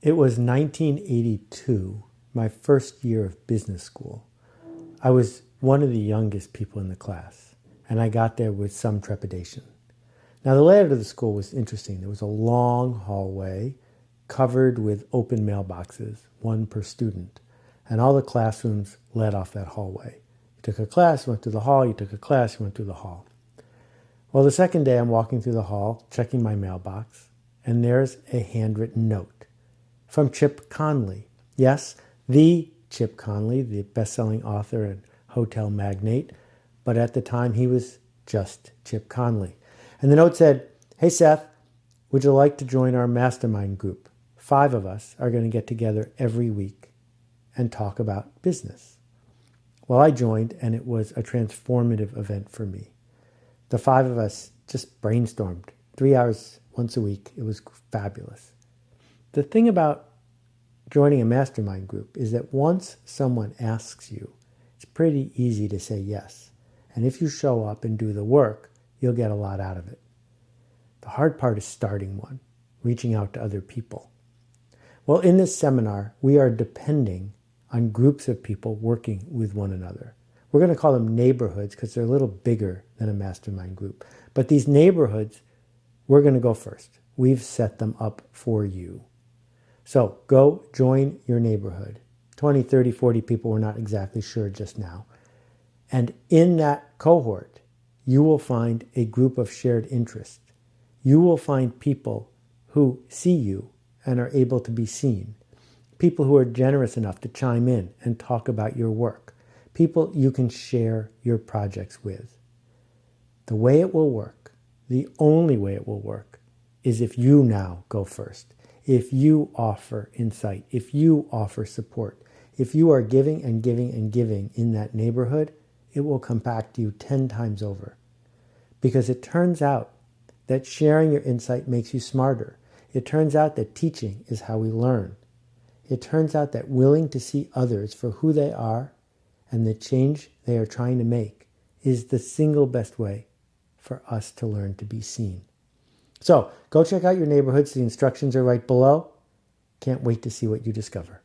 It was 1982, my first year of business school. I was one of the youngest people in the class, and I got there with some trepidation. Now, the layout of the school was interesting. There was a long hallway covered with open mailboxes, one per student, and all the classrooms led off that hallway. You took a class, you went through the hall, you took a class, you went through the hall. Well, the second day I'm walking through the hall, checking my mailbox, and there's a handwritten note from Chip Conley. Yes, the Chip Conley, the best-selling author and hotel magnate, but at the time he was just Chip Conley. And the note said, "Hey Seth, would you like to join our mastermind group? 5 of us are going to get together every week and talk about business." Well, I joined, and it was a transformative event for me. The 5 of us just brainstormed 3 hours once a week. It was fabulous. The thing about joining a mastermind group is that once someone asks you, it's pretty easy to say yes. And if you show up and do the work, you'll get a lot out of it. The hard part is starting one, reaching out to other people. Well, in this seminar, we are depending on groups of people working with one another. We're going to call them neighborhoods because they're a little bigger than a mastermind group. But these neighborhoods, we're going to go first. We've set them up for you. So go join your neighborhood. 20, 30, 40 people, we're not exactly sure just now. And in that cohort, you will find a group of shared interest. You will find people who see you and are able to be seen. People who are generous enough to chime in and talk about your work. People you can share your projects with. The way it will work, the only way it will work, is if you now go first. If you offer insight, if you offer support, if you are giving and giving and giving in that neighborhood, it will come back to you 10 times over. Because it turns out that sharing your insight makes you smarter. It turns out that teaching is how we learn. It turns out that willing to see others for who they are and the change they are trying to make is the single best way for us to learn to be seen. So go check out your neighborhoods. The instructions are right below. Can't wait to see what you discover.